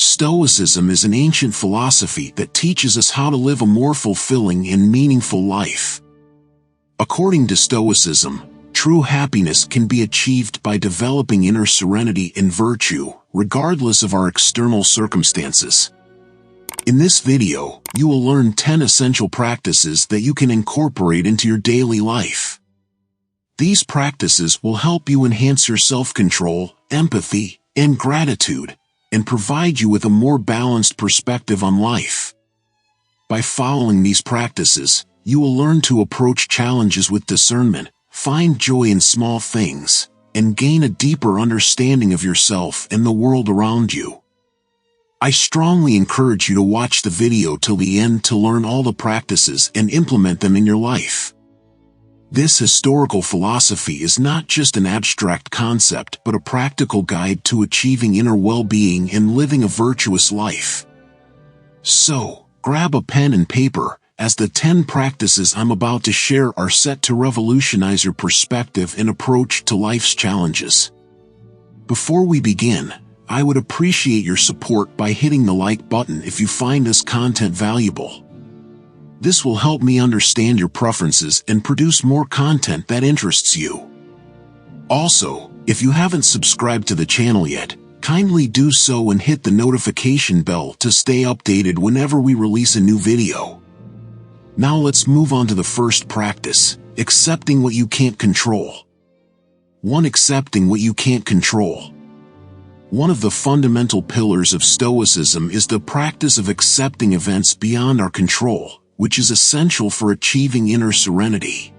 Stoicism is an ancient philosophy that teaches us how to live a more fulfilling and meaningful life. According to Stoicism, true happiness can be achieved by developing inner serenity and virtue, regardless of our external circumstances. In this video, you will learn 10 essential practices that you can incorporate into your daily life. These practices will help you enhance your self-control, empathy, and gratitude, and provide you with a more balanced perspective on life. By following these practices, you will learn to approach challenges with discernment, find joy in small things, and gain a deeper understanding of yourself and the world around you. I strongly encourage you to watch the video till the end to learn all the practices and implement them in your life. This historical philosophy is not just an abstract concept but a practical guide to achieving inner well-being and living a virtuous life. So, grab a pen and paper, as the 10 practices I'm about to share are set to revolutionize your perspective and approach to life's challenges. Before we begin, I would appreciate your support by hitting the like button if you find this content valuable. This will help me understand your preferences and produce more content that interests you. Also, if you haven't subscribed to the channel yet, kindly do so and hit the notification bell to stay updated whenever we release a new video. Now let's move on to the first practice, accepting what you can't control. 1. Accepting what you can't control. One of the fundamental pillars of Stoicism is the practice of accepting events beyond our control, which is essential for achieving inner serenity.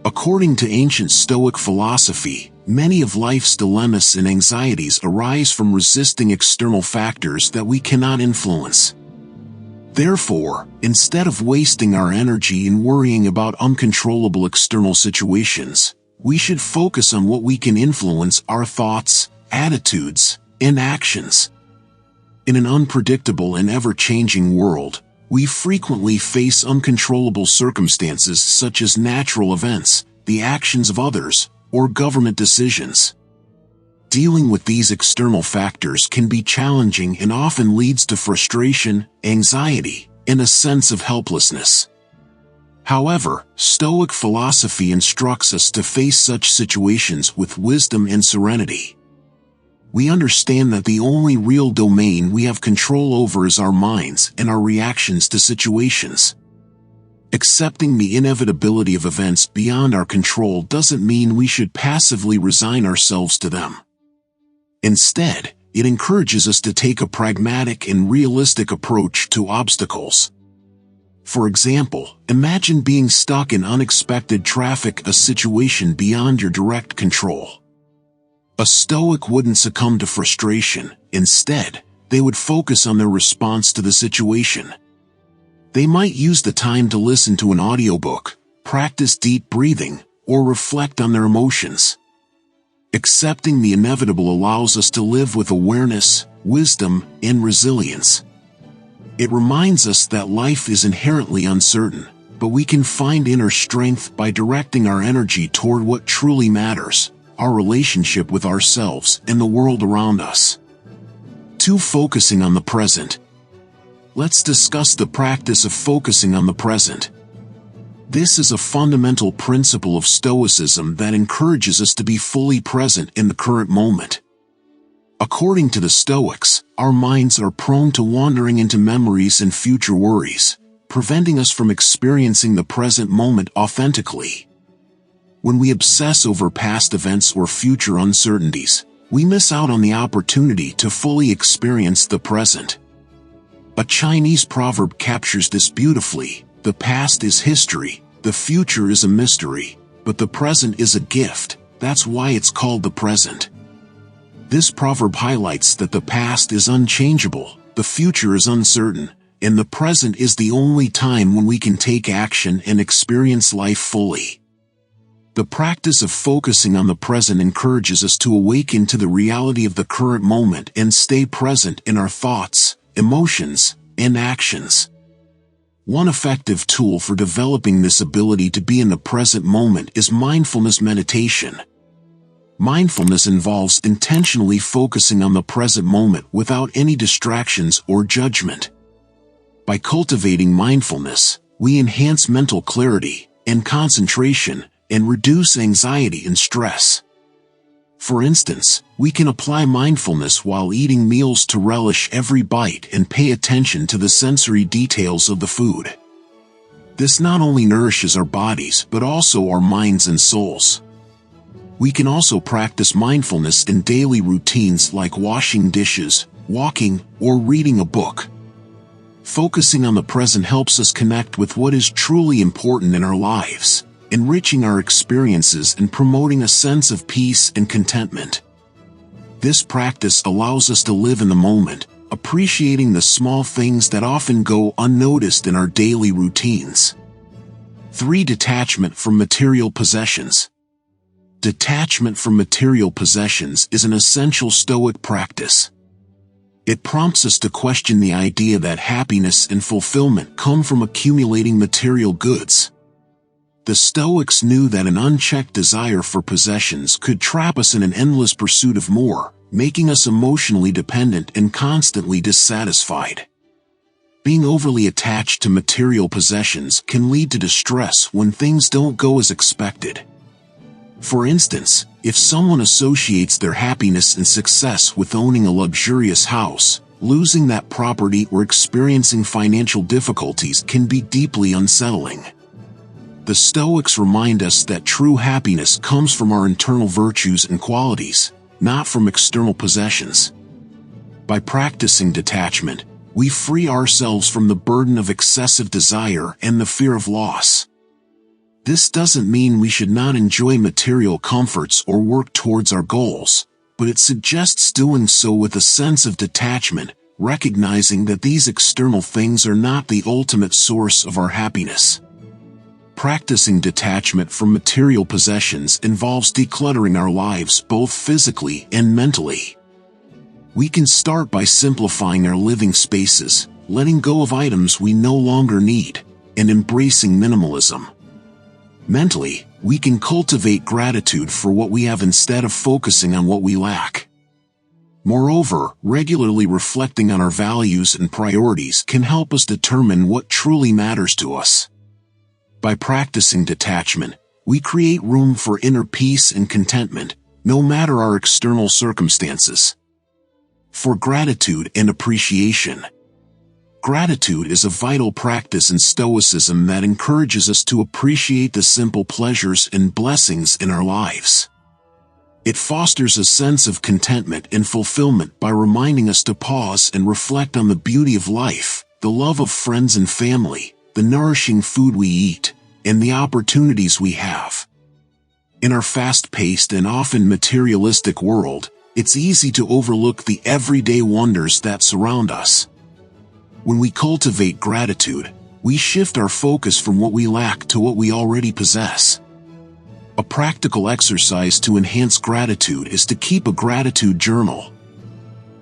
According to ancient Stoic philosophy, many of life's dilemmas and anxieties arise from resisting external factors that we cannot influence. Therefore, instead of wasting our energy in worrying about uncontrollable external situations, we should focus on what we can influence: our thoughts, attitudes, and actions. In an unpredictable and ever-changing world, we frequently face uncontrollable circumstances such as natural events, the actions of others, or government decisions. Dealing with these external factors can be challenging and often leads to frustration, anxiety, and a sense of helplessness. However, Stoic philosophy instructs us to face such situations with wisdom and serenity. We understand that the only real domain we have control over is our minds and our reactions to situations. Accepting the inevitability of events beyond our control doesn't mean we should passively resign ourselves to them. Instead, it encourages us to take a pragmatic and realistic approach to obstacles. For example, imagine being stuck in unexpected traffic, a situation beyond your direct control. A Stoic wouldn't succumb to frustration. Instead, they would focus on their response to the situation. They might use the time to listen to an audiobook, practice deep breathing, or reflect on their emotions. Accepting the inevitable allows us to live with awareness, wisdom, and resilience. It reminds us that life is inherently uncertain, but we can find inner strength by directing our energy toward what truly matters: our relationship with ourselves and the world around us. 2. Focusing on the present. Let's discuss the practice of focusing on the present. This is a fundamental principle of Stoicism that encourages us to be fully present in the current moment. According to the Stoics, our minds are prone to wandering into memories and future worries, preventing us from experiencing the present moment authentically. When we obsess over past events or future uncertainties, we miss out on the opportunity to fully experience the present. A Chinese proverb captures this beautifully: the past is history, the future is a mystery, but the present is a gift. That's why it's called the present. This proverb highlights that the past is unchangeable, the future is uncertain, and the present is the only time when we can take action and experience life fully. The practice of focusing on the present encourages us to awaken to the reality of the current moment and stay present in our thoughts, emotions, and actions. One effective tool for developing this ability to be in the present moment is mindfulness meditation. Mindfulness involves intentionally focusing on the present moment without any distractions or judgment. By cultivating mindfulness, we enhance mental clarity and concentration and reduce anxiety and stress. For instance, we can apply mindfulness while eating meals to relish every bite and pay attention to the sensory details of the food. This not only nourishes our bodies but also our minds and souls. We can also practice mindfulness in daily routines like washing dishes, walking, or reading a book. Focusing on the present helps us connect with what is truly important in our lives, enriching our experiences and promoting a sense of peace and contentment. This practice allows us to live in the moment, appreciating the small things that often go unnoticed in our daily routines. 3. Detachment from material possessions. Detachment from material possessions is an essential Stoic practice. It prompts us to question the idea that happiness and fulfillment come from accumulating material goods. The Stoics knew that an unchecked desire for possessions could trap us in an endless pursuit of more, making us emotionally dependent and constantly dissatisfied. Being overly attached to material possessions can lead to distress when things don't go as expected. For instance, if someone associates their happiness and success with owning a luxurious house, losing that property or experiencing financial difficulties can be deeply unsettling. The Stoics remind us that true happiness comes from our internal virtues and qualities, not from external possessions. By practicing detachment, we free ourselves from the burden of excessive desire and the fear of loss. This doesn't mean we should not enjoy material comforts or work towards our goals, but it suggests doing so with a sense of detachment, recognizing that these external things are not the ultimate source of our happiness. Practicing detachment from material possessions involves decluttering our lives both physically and mentally. We can start by simplifying our living spaces, letting go of items we no longer need, and embracing minimalism. Mentally, we can cultivate gratitude for what we have instead of focusing on what we lack. Moreover, regularly reflecting on our values and priorities can help us determine what truly matters to us. By practicing detachment, we create room for inner peace and contentment, no matter our external circumstances. For gratitude and appreciation. Gratitude is a vital practice in Stoicism that encourages us to appreciate the simple pleasures and blessings in our lives. It fosters a sense of contentment and fulfillment by reminding us to pause and reflect on the beauty of life, the love of friends and family, the nourishing food we eat, and the opportunities we have. In our fast-paced and often materialistic world, it's easy to overlook the everyday wonders that surround us. When we cultivate gratitude, we shift our focus from what we lack to what we already possess. A practical exercise to enhance gratitude is to keep a gratitude journal.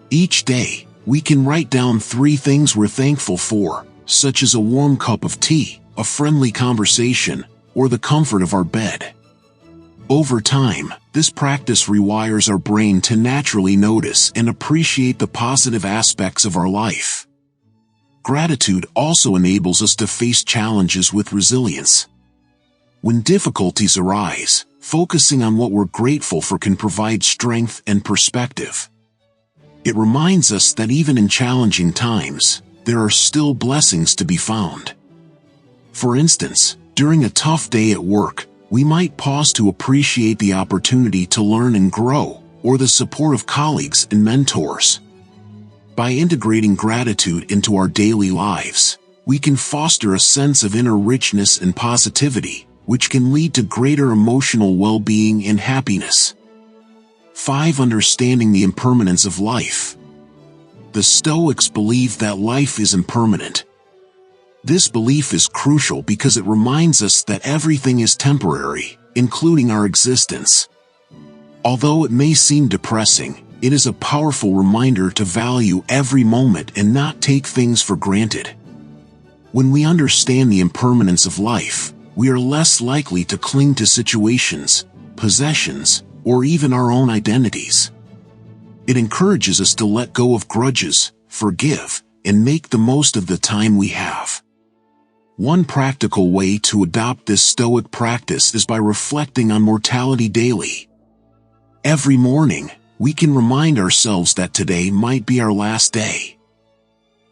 Each day, we can write down 3 things we're thankful for, such as a warm cup of tea, a friendly conversation, or the comfort of our bed. Over time, this practice rewires our brain to naturally notice and appreciate the positive aspects of our life. Gratitude also enables us to face challenges with resilience. When difficulties arise, focusing on what we're grateful for can provide strength and perspective. It reminds us that even in challenging times, there are still blessings to be found. For instance, during a tough day at work, we might pause to appreciate the opportunity to learn and grow, or the support of colleagues and mentors. By integrating gratitude into our daily lives, we can foster a sense of inner richness and positivity, which can lead to greater emotional well-being and happiness. 5. Understanding the impermanence of life. The Stoics believe that life is impermanent. This belief is crucial because it reminds us that everything is temporary, including our existence. Although it may seem depressing, it is a powerful reminder to value every moment and not take things for granted. When we understand the impermanence of life, we are less likely to cling to situations, possessions, or even our own identities. It encourages us to let go of grudges, forgive, and make the most of the time we have. One practical way to adopt this Stoic practice is by reflecting on mortality daily. Every morning, we can remind ourselves that today might be our last day.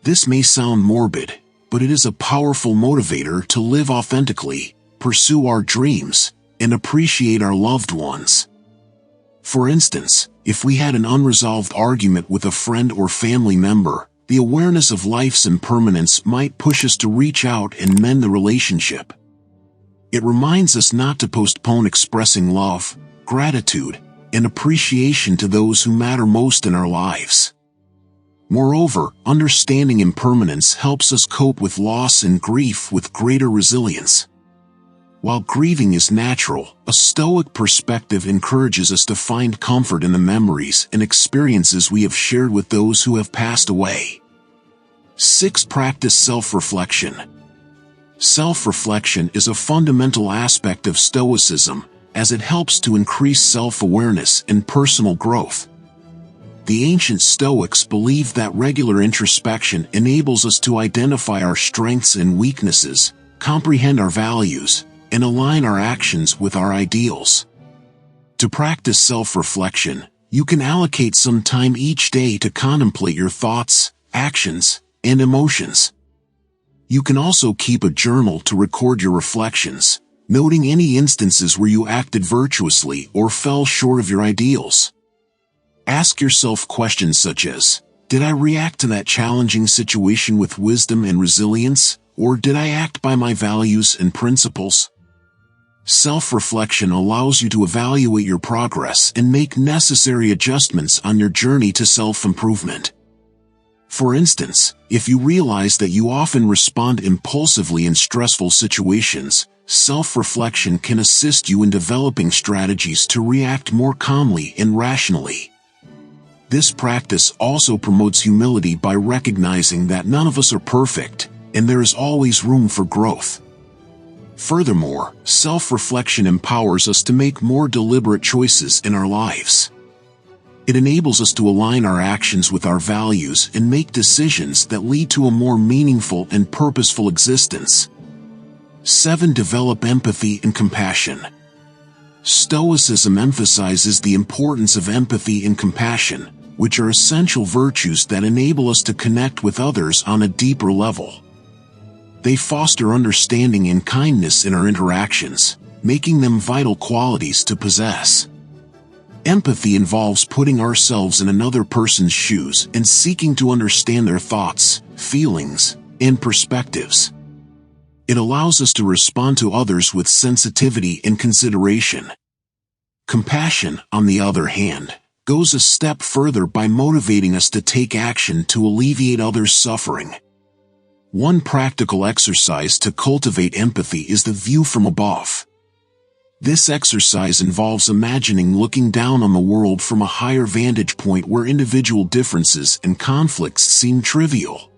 This may sound morbid, but it is a powerful motivator to live authentically, pursue our dreams, and appreciate our loved ones. For instance, if we had an unresolved argument with a friend or family member, the awareness of life's impermanence might push us to reach out and mend the relationship. It reminds us not to postpone expressing love, gratitude, and appreciation to those who matter most in our lives. Moreover, understanding impermanence helps us cope with loss and grief with greater resilience. While grieving is natural, a Stoic perspective encourages us to find comfort in the memories and experiences we have shared with those who have passed away. 6. Practice self-reflection. Self-reflection is a fundamental aspect of Stoicism, as it helps to increase self-awareness and personal growth. The ancient Stoics believed that regular introspection enables us to identify our strengths and weaknesses, comprehend our values, and align our actions with our ideals. To practice self-reflection, you can allocate some time each day to contemplate your thoughts, actions, and emotions. You can also keep a journal to record your reflections, noting any instances where you acted virtuously or fell short of your ideals. Ask yourself questions such as, did I react to that challenging situation with wisdom and resilience, or did I act by my values and principles? Self-reflection allows you to evaluate your progress and make necessary adjustments on your journey to self-improvement. For instance, if you realize that you often respond impulsively in stressful situations, self-reflection can assist you in developing strategies to react more calmly and rationally. This practice also promotes humility by recognizing that none of us are perfect, and there is always room for growth. Furthermore, self-reflection empowers us to make more deliberate choices in our lives. It enables us to align our actions with our values and make decisions that lead to a more meaningful and purposeful existence. 7. Develop empathy and compassion. Stoicism emphasizes the importance of empathy and compassion, which are essential virtues that enable us to connect with others on a deeper level. They foster understanding and kindness in our interactions, making them vital qualities to possess. Empathy involves putting ourselves in another person's shoes and seeking to understand their thoughts, feelings, and perspectives. It allows us to respond to others with sensitivity and consideration. Compassion, on the other hand, goes a step further by motivating us to take action to alleviate others' suffering. One practical exercise to cultivate empathy is the view from above. This exercise involves imagining looking down on the world from a higher vantage point where individual differences and conflicts seem trivial.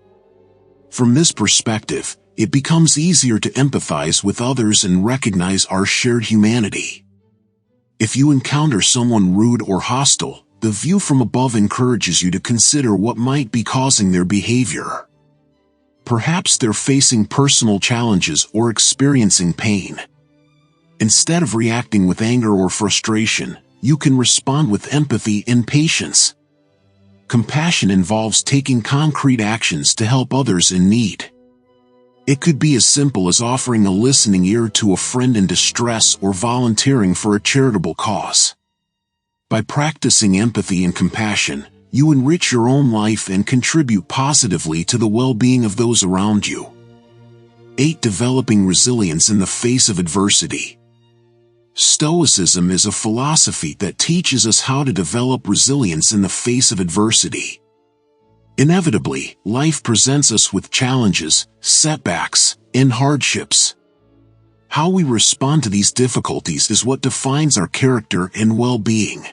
From this perspective, it becomes easier to empathize with others and recognize our shared humanity. If you encounter someone rude or hostile, the view from above encourages you to consider what might be causing their behavior. Perhaps they're facing personal challenges or experiencing pain. Instead of reacting with anger or frustration, you can respond with empathy and patience. Compassion involves taking concrete actions to help others in need. It could be as simple as offering a listening ear to a friend in distress or volunteering for a charitable cause. By practicing empathy and compassion, you enrich your own life and contribute positively to the well-being of those around you. 8. Developing resilience in the face of adversity. Stoicism is a philosophy that teaches us how to develop resilience in the face of adversity. Inevitably, life presents us with challenges, setbacks, and hardships. How we respond to these difficulties is what defines our character and well-being.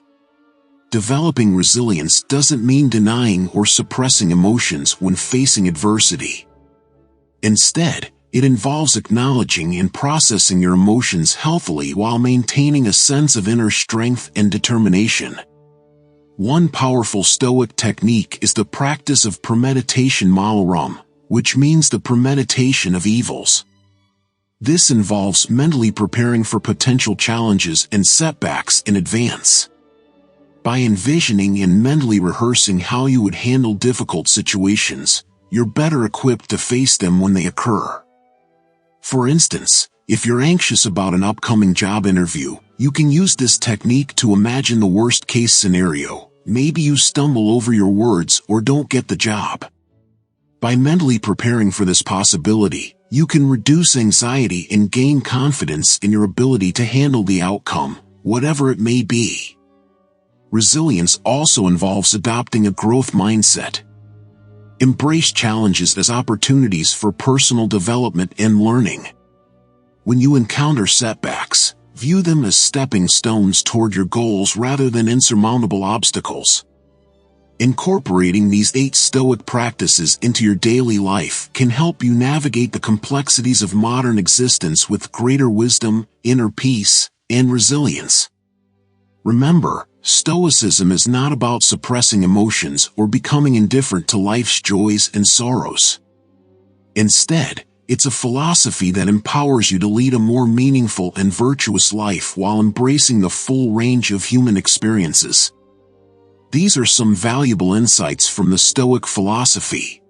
Developing resilience doesn't mean denying or suppressing emotions when facing adversity. Instead, It involves acknowledging and processing your emotions healthily while maintaining a sense of inner strength and determination. One powerful Stoic technique is the practice of premeditation malorum, which means the premeditation of evils. This involves mentally preparing for potential challenges and setbacks in advance. By envisioning and mentally rehearsing how you would handle difficult situations, you're better equipped to face them when they occur. For instance, if you're anxious about an upcoming job interview, you can use this technique to imagine the worst-case scenario. Maybe you stumble over your words or don't get the job. By mentally preparing for this possibility, you can reduce anxiety and gain confidence in your ability to handle the outcome, whatever it may be. Resilience also involves adopting a growth mindset. Embrace challenges as opportunities for personal development and learning. When you encounter setbacks, view them as stepping stones toward your goals rather than insurmountable obstacles. Incorporating these 8 Stoic practices into your daily life can help you navigate the complexities of modern existence with greater wisdom, inner peace, and resilience. Remember, Stoicism is not about suppressing emotions or becoming indifferent to life's joys and sorrows. Instead, it's a philosophy that empowers you to lead a more meaningful and virtuous life while embracing the full range of human experiences. These are some valuable insights from the Stoic philosophy.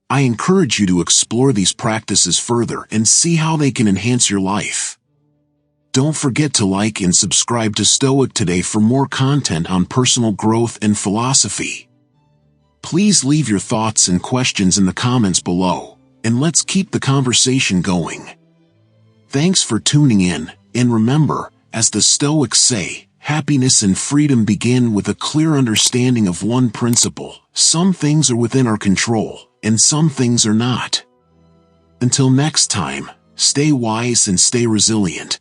I encourage you to explore these practices further and see how they can enhance your life. Don't forget to like and subscribe to Stoic Today for more content on personal growth and philosophy. Please leave your thoughts and questions in the comments below, and let's keep the conversation going. Thanks for tuning in, and remember, as the Stoics say, happiness and freedom begin with a clear understanding of one principle: some things are within our control, and some things are not. Until next time, stay wise and stay resilient.